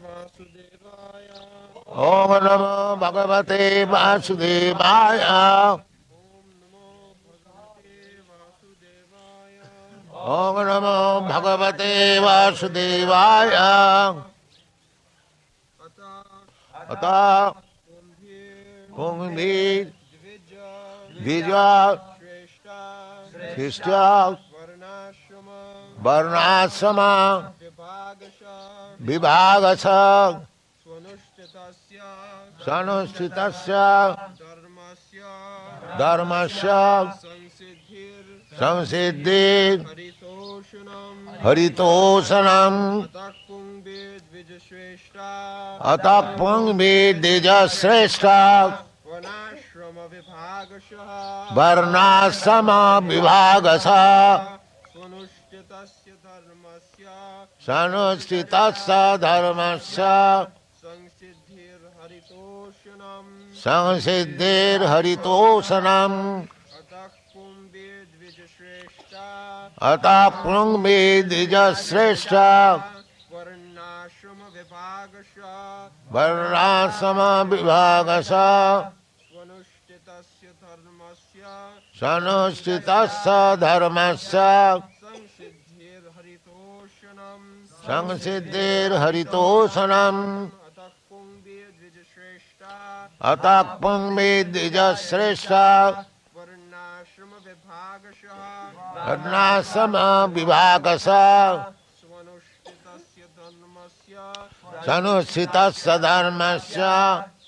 वासुदेवाय। ओम नमो भगवते वासुदेवाय। ओम नमो भगवते वासुदेवाय। ओम नमो भगवते वासुदेवाय। अतः अतः कुंभीर कुंभीर द्विज द्विज श्रेष्ठ शिष्ट वर्णाश्रम वर्णाश्रम विभागश विभागस स्वनुष्ठितस्य सनुष्ठितस्य धर्मस्य धर्मस्य संसिद्धिर् संसिद्धिर् हरितोषणम् हरितोषणम् अतः पुंभे द्विजश्रेष्ठा अतः पुंभीर द्विज श्रेष्ठ वनाश्रम विभागशः वर्णाश्रम विभागस स्वनुष्ठितस्य धर्मस्य सनुष्ठितस्य धर्मस्य संसिद्धिर्हरितोषणम् संसिद्धिर्हरितोषणम् अतः पुंभे द्विजश्रेष्ठा अतः पुंभीर द्विज श्रेष्ठ वर्णाश्रम विभागशः वर्णाश्रम विभागस स्वनुष्ठितस्य धर्मस्य सनुष्ठितस्य धर्मस्य संसिद्धिर्हरितोषणम् संसिद्धिर्हरितोषणम् अतः पुंभे द्विजश्रेष्ठा अतः पुंभीर द्विज श्रेष्ठ वर्णाश्रम विभागशः वर्णाश्रम विभागस स्वनुष्ठितस्य धर्मस्य सनुष्ठितस्य धर्मस्य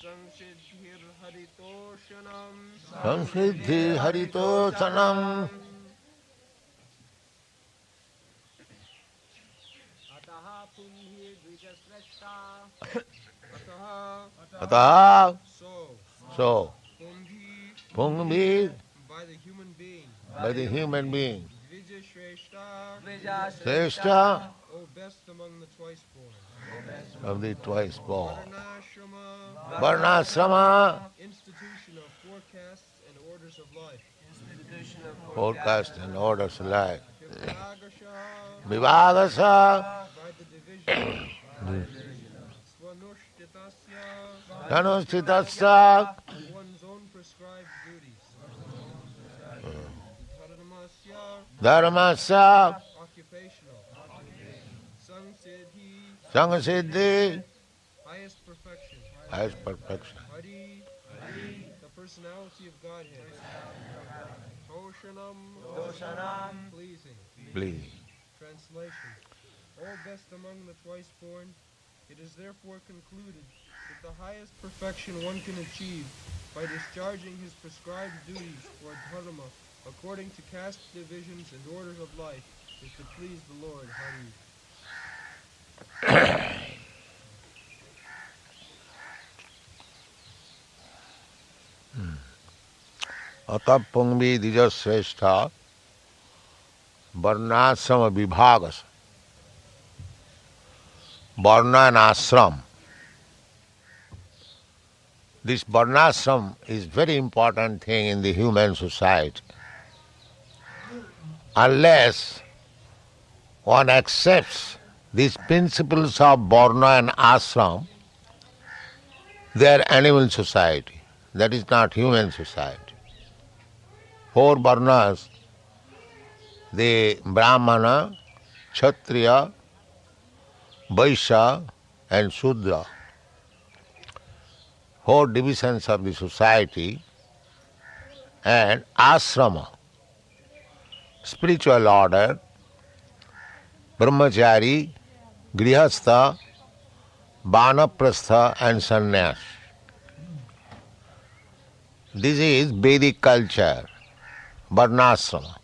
संसिद्धिर्हरितोषणम् संसिद्धिर्हरितोषणम् अतः पुंभे द्विजश्रेष्ठा अतः अतः so so पुंभे पुंभीर by the human being by the human being द्विजश्रेष्ठा श्रेष्ठ O best among the twice born of the twice born. Varnashrama Varnasrama, institution of forecasts and orders of life forecast and orders of life. Vibhagasha Vivagasa, by the division Swanushthitasya Sanusthitasya, one's own prescribed duties Dharmasya Dharmasya, occupational Samsiddhi Sangasiddhi, highest perfection highest perfection. Hari the personality of Godhead Toshanam pleasing Please. Translation All best among the twice born, it is therefore concluded that the highest perfection one can achieve by discharging his prescribed duties toward dharma according to caste divisions and orders of life is to please the Lord Hari. अतः पुंभी द्विज श्रेष्ठ वर्णाश्रम विभागस. Varna and ashram. This varnashram is very important thing in the human society. Unless one accepts these principles of varna and ashram, they are animal society. That is not human society. Four varnas, the Brahmana, Kshatriya, Vaishya and Shudra, four divisions of the society, and ashrama, spiritual order, brahmachari, grihastha, vanaprastha and sannyas. This is Vedic culture, varnashrama.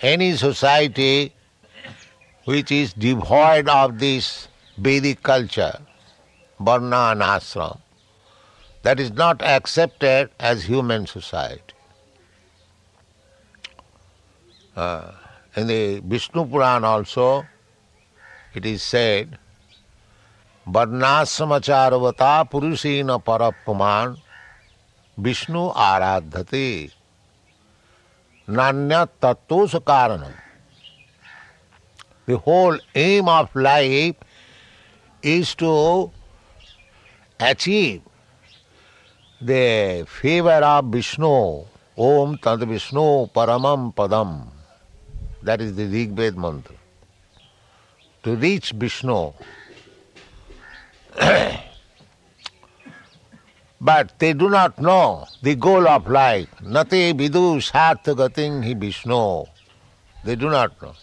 Any society which is devoid of this Vedic culture, varna and ashram, that is not accepted as human society. In the Vishnu Puran also, it is said, varnashramacharvata purushena parapuman Vishnu aradhate nanya tattosa karanam. The whole aim of life is to achieve the favor of Vishnu. Om Tad Vishnu Paramam Padam. That is the Rig Ved mantra. To reach Vishnu. But they do not know the goal of life. Nate vidu sartha gating hi Vishnu. They do not know.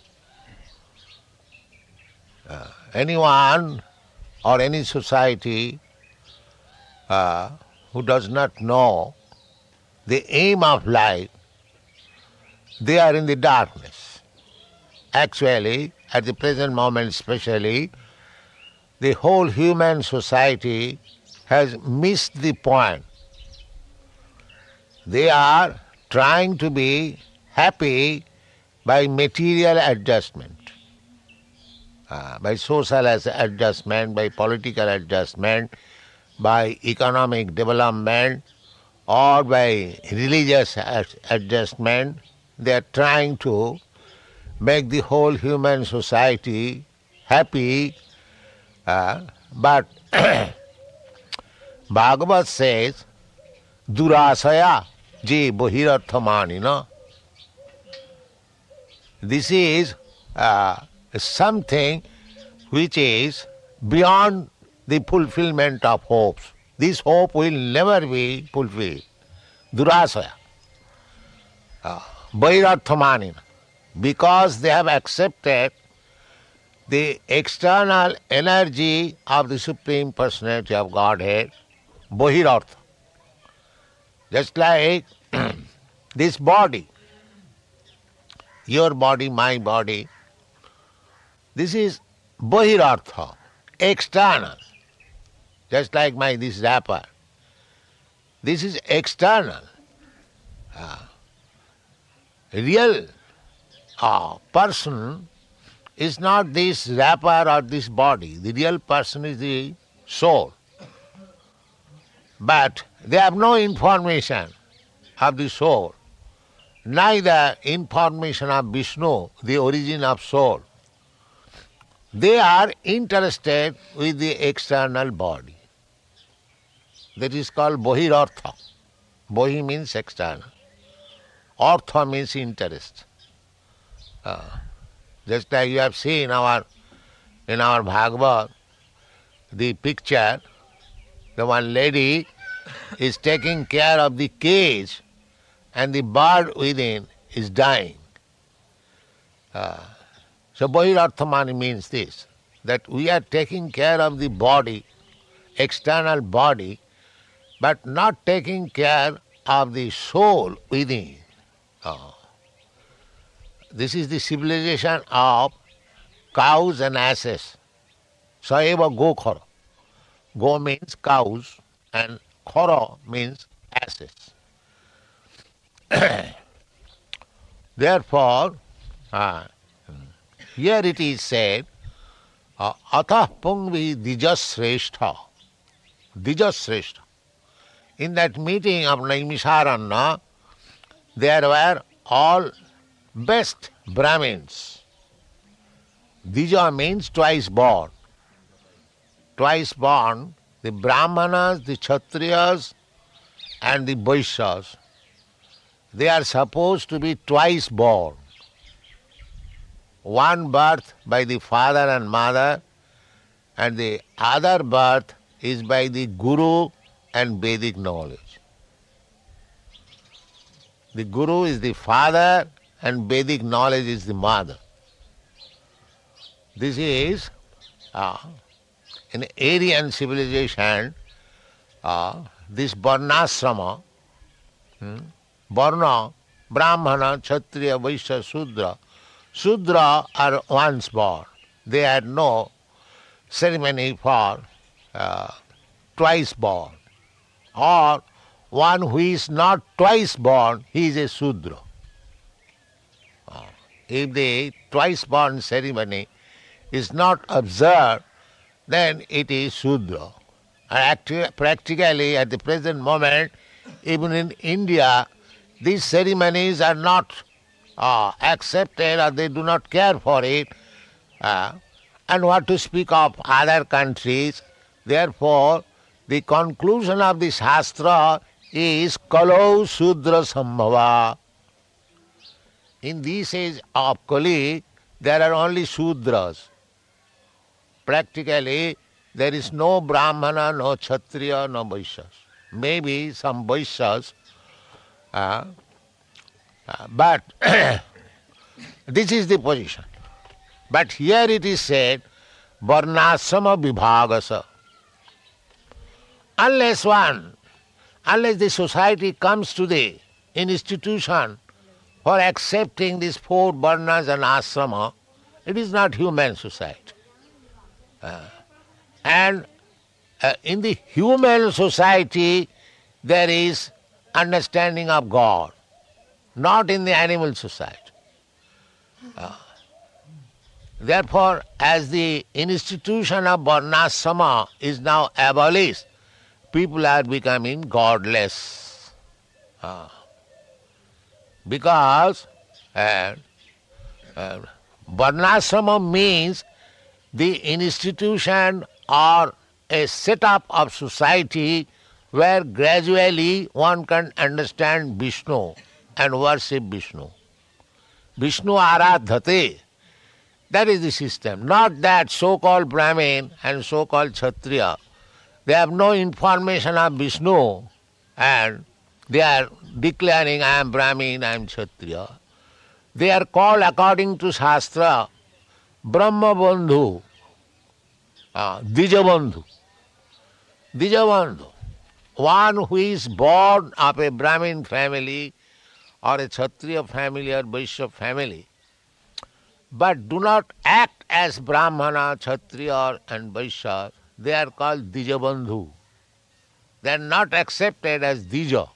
Anyone or any society who does not know the aim of life, they are in the darkness. Actually, at the present moment especially, the whole human society has missed the point. They are trying to be happy by material adjustment, by social adjustment, by political adjustment, by economic development, or by religious adjustment. They are trying to make the whole human society happy, but Bhagavad says, Durasaya je bohirarthamanina. This is something which is beyond the fulfillment of hopes. This hope will never be fulfilled. Durasaya. Bohirarthamanina. Because they have accepted the external energy of the Supreme Personality of Godhead, Bohirartha. Just like this body, your body, my body, this is Bohirartha, external. Just like this wrapper. This is external. Real person is not this wrapper or this body. The real person is the soul. But they have no information of the soul, neither information of Vishnu, the origin of soul. They are interested with the external body. That is called Bohirartha. Bohi means external. Artha means interest. Just like you have seen in our Bhagavad, the picture, the one lady is taking care of the cage and the bird within is dying. So Bohirarthamani means this, that we are taking care of the body, external body, but not taking care of the soul within. This is the civilization of cows and asses. Saeva go khara. Go means cows and khara means asses. Therefore, here it is said, Atah Pungvi Dijasreshtha. Dijasreshtha. In that meeting of Naimisharanya, there were all best Brahmins. Dija means twice born. Twice born, the Brahmanas, the Kshatriyas, and the Vaishyas. They are supposed to be twice born. One birth by the father and mother, and the other birth is by the Guru and Vedic knowledge. The Guru is the father and Vedic knowledge is the mother. This is, in Aryan civilization, this Varnasrama, Varna, Brahmana, Kshatriya, Vaishya, Sudra. Sudra are once born. They had no ceremony for twice born. Or one who is not twice born, he is a Sudra. If the twice born ceremony is not observed, then it is Sudra. And practically at the present moment, even in India, these ceremonies are not accepted or they do not care for it. And what to speak of other countries. Therefore, the conclusion of the Shastra is Kalau Sudra Sambhava. In this age of Kali, there are only Sudras. Practically, there is no Brahmana, no Kshatriya, no Vaishyas. Maybe some Vaishyas, but this is the position. But here it is said, Varnasrama Vibhagasa. Unless the society comes to the institution for accepting these four varnas and asrama, it is not human society. And in the human society, there is understanding of God, not in the animal society. Therefore, as the institution of varnasrama is now abolished, people are becoming godless. Because varnasrama means the institution or a setup of society where gradually one can understand Vishnu and worship Vishnu. Vishnu aradhate. That is the system. Not that so-called Brahmin and so-called Kshatriya, they have no information of Vishnu and they are declaring, I am Brahmin, I am Kshatriya. They are called according to Shastra, Brahma Bandhu, Dijabandhu. Dijabandhu. One who is born of a Brahmin family or a Kshatriya family or Vaishya family, but do not act as Brahmana, Kshatriya and Vaishya, they are called Dijabandhu. They are not accepted as Dija.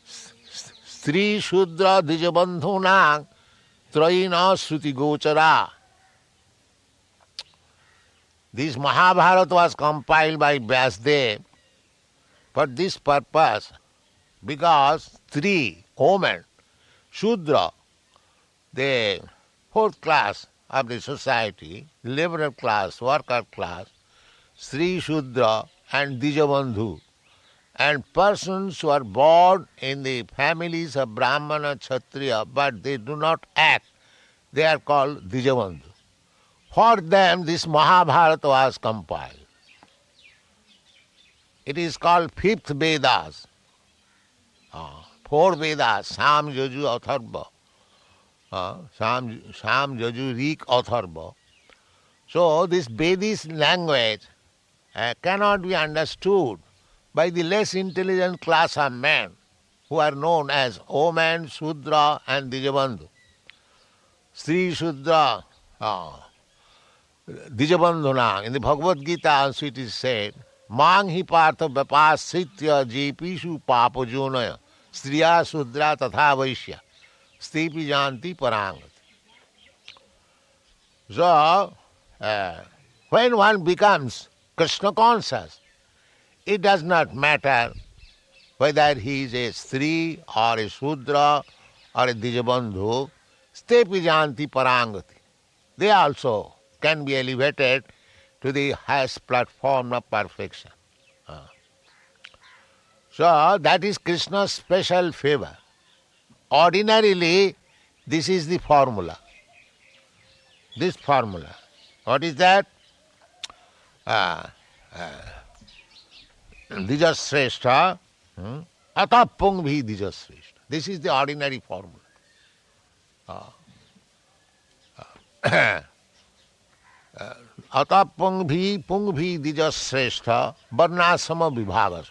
Stri Shudra Dijabandhu Nang Trayina Sruti Gochara. This Mahabharata was compiled by Vyasdev for this purpose, because three women, Shudra, the fourth class of the society, liberal class, worker class, Sri Shudra and Dijabandhu, and persons who are born in the families of Brahmana, Kshatriya, but they do not act, they are called Dijabandhu. For them this Mahabharata was compiled. It is called fifth Vedas. Four Vedas, Sam, Yaju, Atharva. Sam, Yaju, Rik, Atharva. So this Vedic language cannot be understood by the less intelligent class of men who are known as Oman, Shudra and Dijabandhu. Sri Shudra, Dijabandhuna. In the Bhagavad Gita also it is said, Mang hi partha vapasritya jepishu papajunaya striya Shudra tatha vaishya stepi janti parangati. So, when one becomes Krishna conscious, it does not matter whether he is a Stri or a Shudra or a Dijabandhu, stepi janti parangati. They also can be elevated to the highest platform of perfection. So that is Krishna's special favor. Ordinarily, this is the formula. This formula. What is that? Dijasreshta, atapungvi dijasreshta. This is the ordinary formula. Atapungvi pungvi dijasreshta varnasama vibhagas.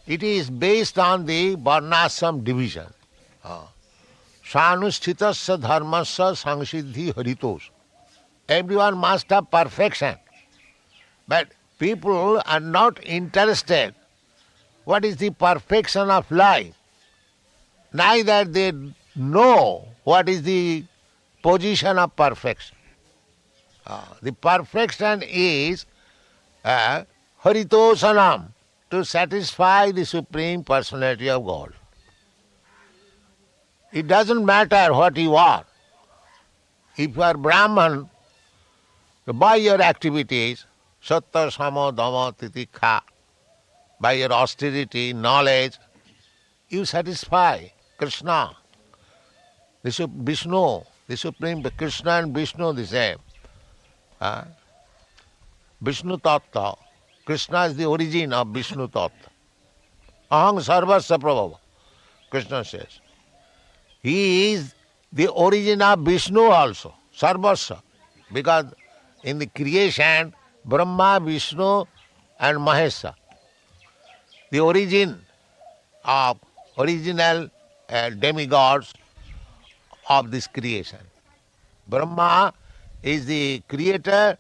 It is based on the varnasam division. Sanusthitasya dharmasya samsiddhi haritos. Everyone must have perfection. But people are not interested what is the perfection of life. Neither they know what is the position of perfection. The perfection is haritosanam, to satisfy the Supreme Personality of God. It doesn't matter what you are. if you are Brahman, by your activities, sattva, sama, dhamma, titikha, by your austerity, knowledge, you satisfy Krishna, Vishnu, the Supreme Krishna and Vishnu the same. Vishnu Tattva. Krishna is the origin of Vishnu Tattva. Aham sarvasya prabhava, Krishna says. He is the origin of Vishnu also, sarvasya. Because in the creation, Brahma, Vishnu and Mahesa, the origin of original demigods of this creation. Brahma is the creator,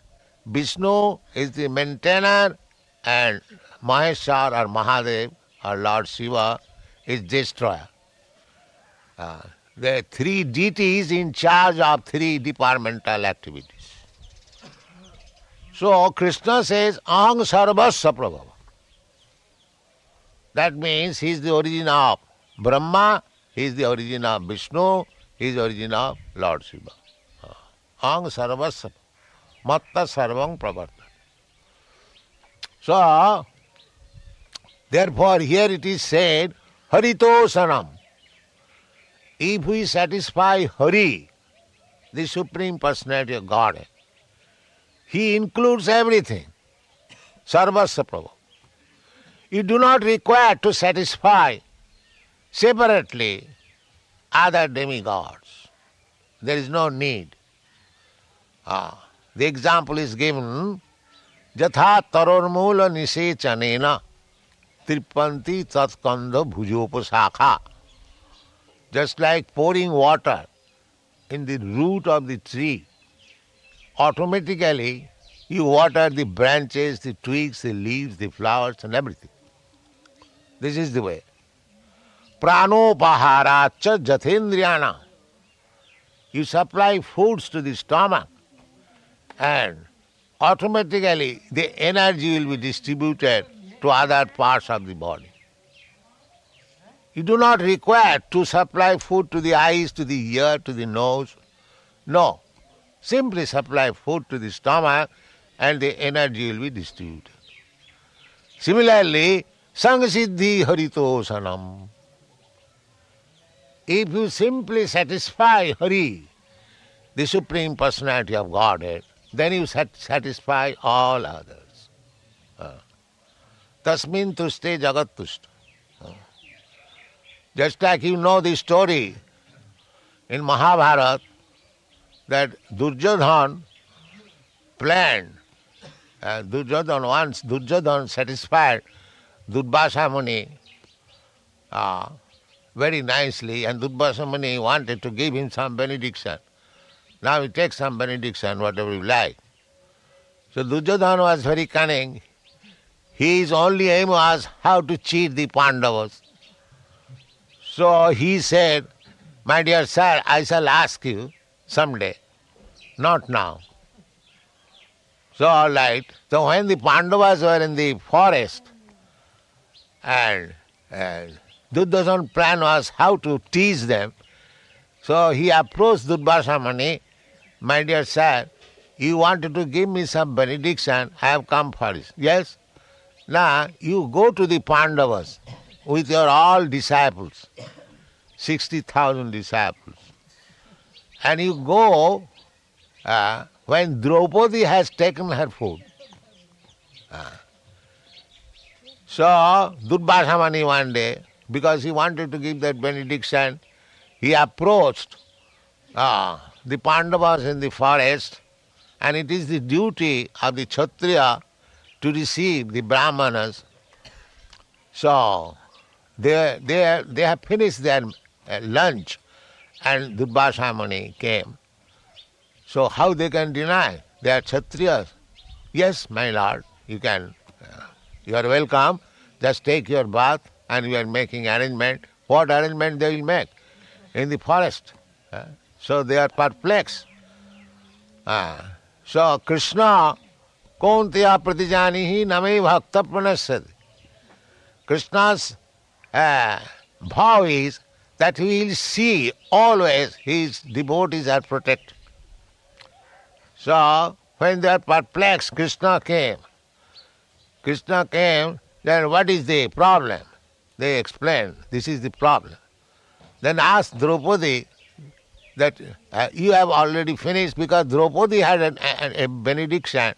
Vishnu is the maintainer, and Maheshwar or Mahadev or Lord Shiva is destroyer. The three deities in charge of three departmental activities. So Krishna says, Aham sarvasya prabhava. That means he is the origin of Brahma, he is the origin of Vishnu, he is the origin of Lord Shiva. Aham sarvasya matta sarvam pravartana. So, therefore here it is said, Haritosanam. If we satisfy Hari, the Supreme Personality of Godhead, He includes everything. Sarvasya prabhu. You do not require to satisfy separately other demigods. There is no need. The example is given, Jatha tarormula nisechanena tripanti tatkanda bhujopasakha. Just like pouring water in the root of the tree, automatically you water the branches, the twigs, the leaves, the flowers and everything. This is the way. Pranopaharacha jathendriyana. You supply foods to the stomach and automatically the energy will be distributed to other parts of the body. You do not require to supply food to the eyes, to the ear, to the nose. No. Simply supply food to the stomach and the energy will be distributed. Similarly, Sangasiddhi Haritosanam. If you simply satisfy Hari, the Supreme Personality of Godhead, then you satisfy all others. Tasmin tuste jagat tushta. Just like you know the story in Mahabharata that Duryodhana planned, once Duryodhana satisfied Durvasa Muni very nicely, and Durvasa Muni wanted to give him some benediction. Now he takes some benediction, whatever you like. So Duryodhana was very cunning. His only aim was how to cheat the Pandavas. So he said, my dear sir, I shall ask you someday, not now. So all right. So when the Pandavas were in the forest, and Duryodhana's plan was how to tease them, so he approached Durvasa Muni, my dear sir, you wanted to give me some benediction, I have come for it. Yes? Now you go to the Pandavas with your all disciples, 60,000 disciples, and you go when Draupadi has taken her food. So Durvasa Muni one day, because he wanted to give that benediction, he approached the Pandavas in the forest, and it is the duty of the Kshatriya to receive the Brahmanas. So they have finished their lunch, and Durvasa Muni came. So how they can deny? They are Kshatriyas. Yes, my lord, you can. You are welcome. Just take your bath, and we are making arrangement. What arrangement they will make? In the forest. So they are perplexed. So Krishna, Kaunteya pratijanihi name bhakta pranashyati. Krishna's vow is that he will see always his devotees are protected. So, when they are perplexed, Krishna came. Krishna came, then what is the problem? They explained, this is the problem. Then asked Draupadi that you have already finished, because Draupadi had a benediction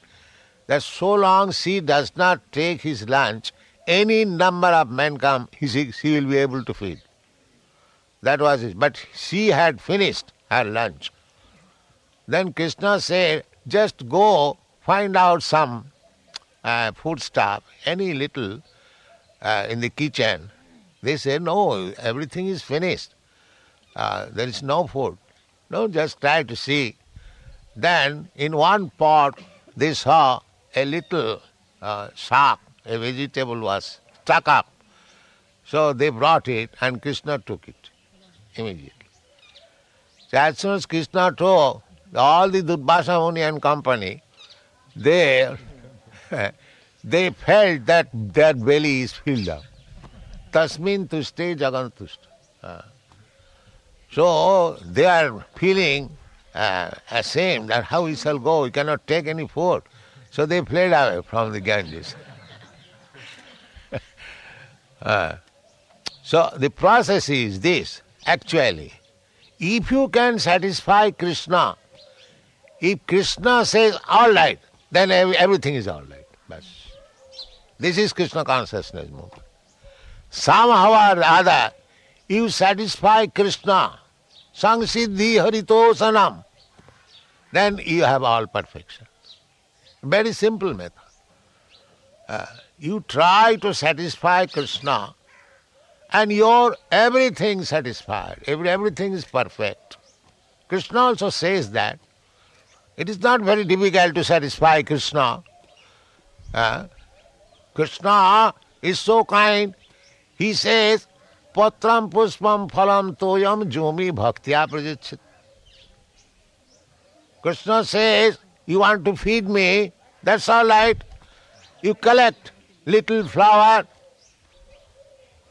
that so long she does not take his lunch, any number of men come, she will be able to feed. That was it. But she had finished her lunch. Then Krishna said, just go find out some food stuff, any little in the kitchen. They said, no, everything is finished. There is no food. No, just try to see. Then in one pot they saw a little sack, a vegetable was stuck up. So they brought it and Krishna took it immediately. So as soon as Krishna took, all the Durvasa Muni and company, they felt that their belly is filled up. Tasmin tuste jagantusta. So they are feeling ashamed that how we shall go, we cannot take any food. So they fled away from the Ganges. So the process is this, actually. If you can satisfy Krishna, if Krishna says all right, then everything is all right. Bas. This is Krishna consciousness movement. Somehow or other, you satisfy Krishna, Sangsiddhi Haritosanam, then you have all perfection. Very simple method. You try to satisfy Krishna and your everything satisfied, everything is perfect. Krishna also says that. It is not very difficult to satisfy Krishna. Krishna is so kind. He says, Patram puspam phalam toyam jomi bhaktya prajachyat. Krishna says, you want to feed me, that's all right. You collect little flower,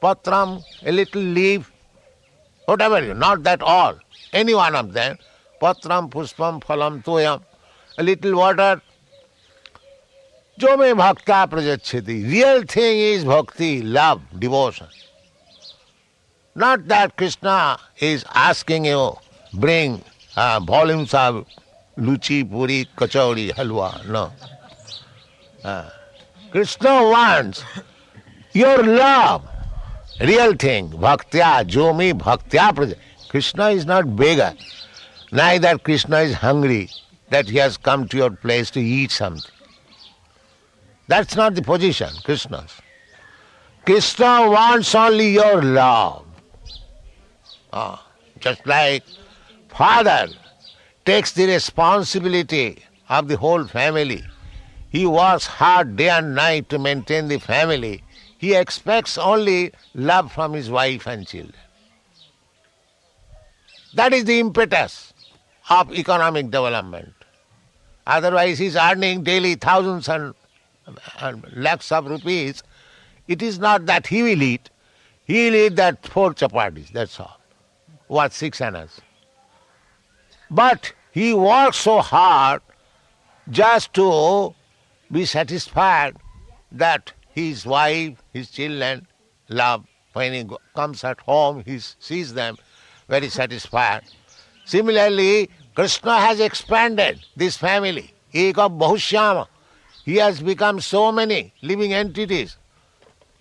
patram, a little leaf, whatever, not that all, any one of them. Patram puspam phalam toyam, a little water. Jome bhakta prajachyati. Real thing is bhakti, love, devotion. Not that Krishna is asking you, bring volumes of luchi, puri, kachori, halwa. No. Krishna wants your love. Real thing. Bhaktya, jomi bhaktya praja. Krishna is not beggar. Neither Krishna is hungry that he has come to your place to eat something. That's not the position, Krishna's. Krishna wants only your love. Just like father takes the responsibility of the whole family. He works hard day and night to maintain the family. He expects only love from his wife and children. That is the impetus of economic development. Otherwise he is earning daily thousands and lakhs of rupees. It is not that he will eat. He will eat that 4 chapatis, that's all. What, 6 annas. But he works so hard just to be satisfied that his wife, his children love. When he comes at home, he sees them very satisfied. Similarly, Krishna has expanded this family. Eka Bahushyama. He has become so many living entities.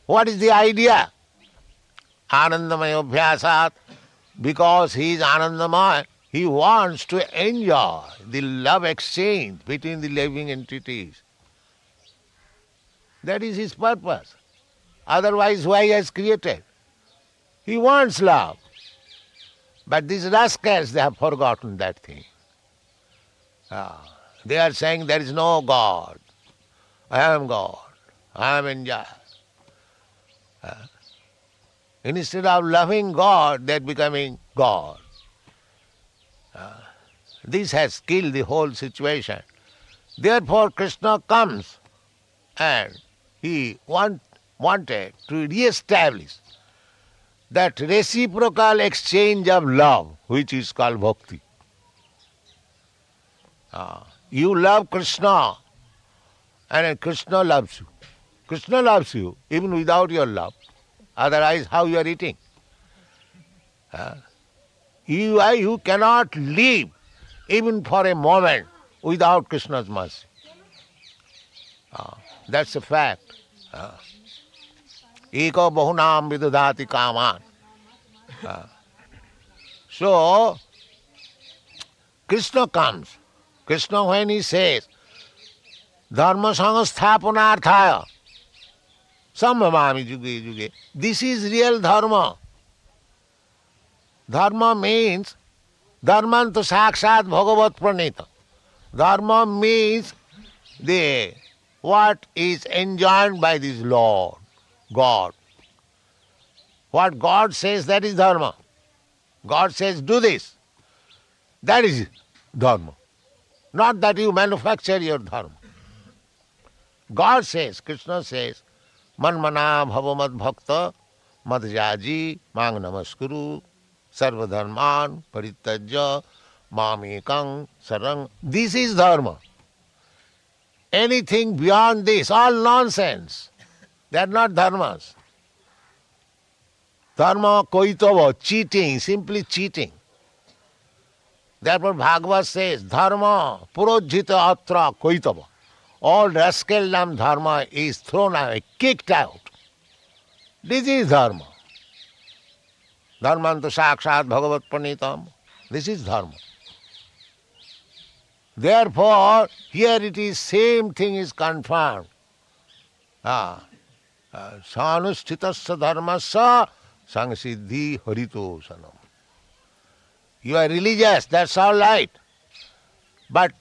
What is the idea? Anandamaya Abhyasat. Because he is Anandamaya, he wants to enjoy the love exchange between the living entities. That is his purpose. Otherwise, why he has created? He wants love. But these rascals, they have forgotten that thing. They are saying there is no God. I am God. I am enjoy. Instead of loving God, they are becoming God. This has killed the whole situation. Therefore, Krishna comes and he wanted to re-establish that reciprocal exchange of love, which is called bhakti. You love Krishna, and Krishna loves you. Krishna loves you even without your love. Otherwise, how you are eating? You cannot live even for a moment without Krishna's mercy. That's a fact. Eko bahunam vidudhati kaman. So, Krishna comes. Krishna, when he says, Dharma sanghasthapanarthaya, samabhami juge juge, this is real dharma. Dharma means, dharmantu sakshat bhagavat pranita. Dharma means what is enjoined by this Lord, God. What God says, that is dharma. God says, do this. That is dharma. Not that you manufacture your dharma. God says, Krishna says, manmana bhavamad bhakta madhyaji mang namaskuru sarva dharman paritajya mamekang sarang. This is dharma. Anything beyond this, all nonsense. They are not dharmas. Dharma koitava, cheating, simply cheating. Therefore Bhagavad says, dharma purojjita atra koitava. All rascaldom dharma is thrown away, kicked out. This is dharma. Dharmantu sakshat bhagavat pranitam. This is dharma. Therefore, here it is, same thing is confirmed. Sanusthitasya dharmasya sangsiddhi harito sanam. You are religious, that's all right. But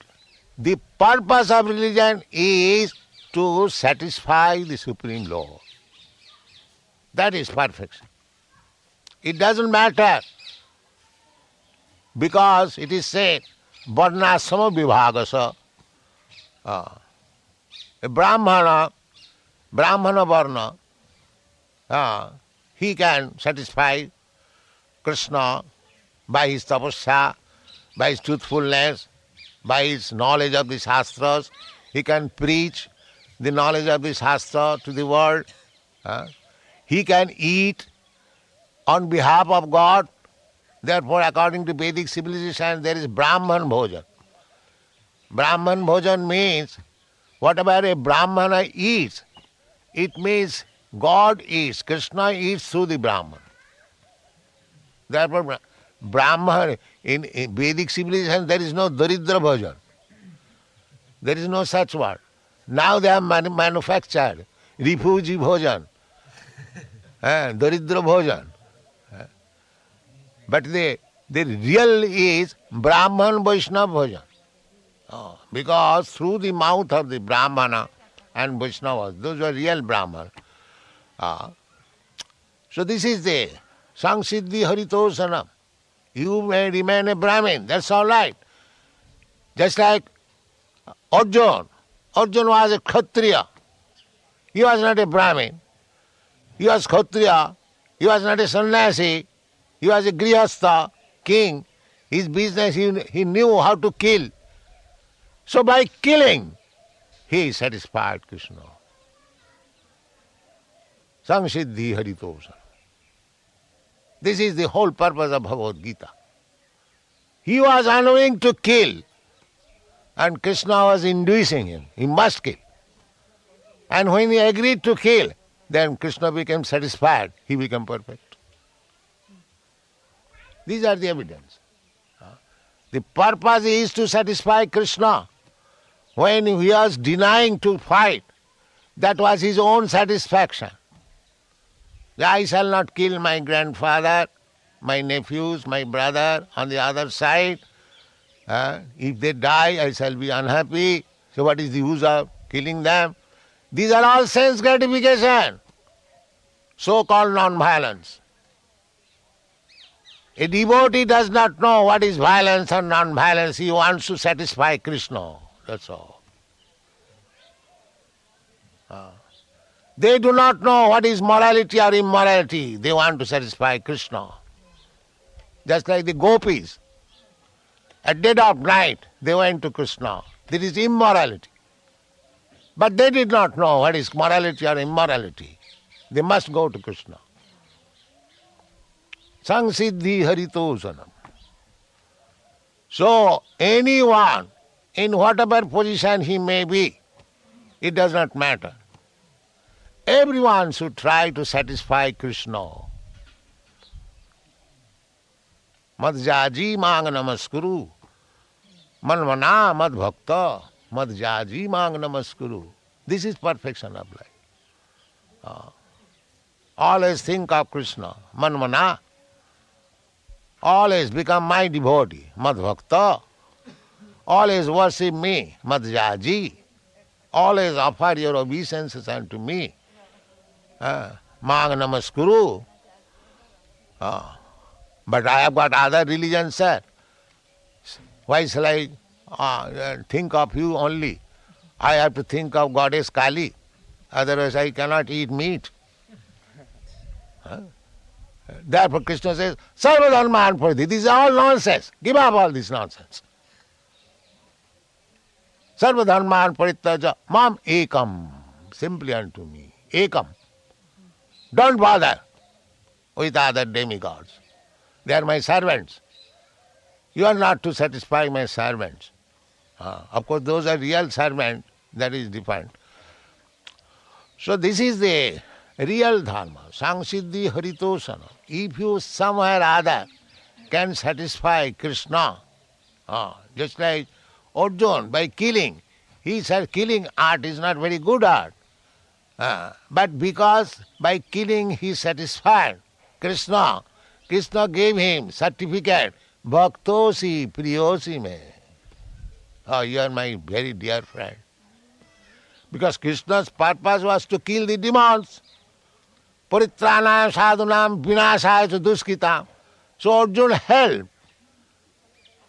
the purpose of religion is to satisfy the Supreme Lord. That is perfection. It doesn't matter, because it is said, varnasama vibhagasa. A brahmana varna, he can satisfy Krishna by his tapasya, by his truthfulness, by his knowledge of the Shastras. He can preach the knowledge of the Shastra to the world. He can eat on behalf of God. Therefore, according to Vedic civilization, there is Brahman Bhojan. Brahman Bhojan means whatever a Brahmana eats, it means God eats, Krishna eats through the Brahman. Therefore, Brahman, in Vedic civilization, there is no Daridra Bhojan. There is no such word. Now they have manufactured refugee Bhojan, Daridra Bhojan. But the real is Brahman Vaishnava Bhojan. Because through the mouth of the Brahmana and Vaishnavas, those were real Brahman. So this is the Sangsiddhi Haritosanam. You may remain a Brahmin, that's all right. Just like Arjuna. Arjuna was a Kshatriya. He was not a Brahmin. He was Kshatriya. He was not a sannyasi. He was a grihastha, king. His business, he knew how to kill. So by killing, he satisfied Krishna. Sangsiddhi Haritosa. This is the whole purpose of Bhagavad Gita. He was unwilling to kill, and Krishna was inducing him. He must kill. And when he agreed to kill, then Krishna became satisfied. He became perfect. These are the evidence. The purpose is to satisfy Krishna. When he was denying to fight, that was his own satisfaction. I shall not kill my grandfather, my nephews, my brother on the other side. If they die, I shall be unhappy. So what is the use of killing them? These are all sense gratification, so-called non-violence. A devotee does not know what is violence or non-violence. He wants to satisfy Krishna. That's all. They do not know what is morality or immorality. They want to satisfy Krishna. Just like the gopis. At dead of night, they went to Krishna. There is immorality. But they did not know what is morality or immorality. They must go to Krishna. Samsiddhi haritosanam. So, anyone, in whatever position he may be, it does not matter. Everyone should try to satisfy Krishna. Madhyaji mang namaskuru. Manmana mad bhakta. Madhyaji mang namaskuru. This is perfection of life. Always think of Krishna. Manmana. Always become my devotee. Mad bhakta. Always worship me. Madhyaji. Always offer your obeisances unto me. Mang namaskuru. But I have got other religions, sir. Why shall I think of you only? I have to think of Goddess Kali. Otherwise I cannot eat meat. Therefore Krishna says, Sarva dharman paridhi. This is all nonsense. Give up all this nonsense. Sarva dharman parittaja mam ekam. Simply unto me. Ekam. Don't bother with other demigods. They are my servants. You are not to satisfy my servants. Of course, those are real servants, that is different. So this is the real dharma, Samsiddhi haritosana. If you somewhere or other can satisfy Krishna, just like Arjuna by killing, he said killing art is not very good art. But because by killing he satisfied Krishna, Krishna gave him certificate, Bhaktosi Priyosi me. Oh, you are my very dear friend. Because Krishna's purpose was to kill the demons. Paritranam sadhunam vinasaya duskitam. So Arjuna helped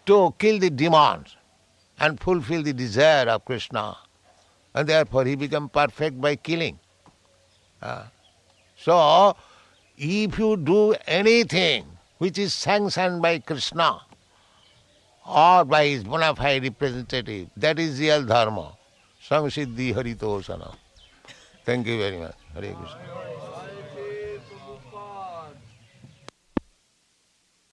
to kill the demons and fulfill the desire of Krishna. And therefore he became perfect by killing. So, if you do anything which is sanctioned by Krishna or by his bona fide representative, that is real dharma. Samsiddhi haritosana. Thank you very much. Hare Krishna.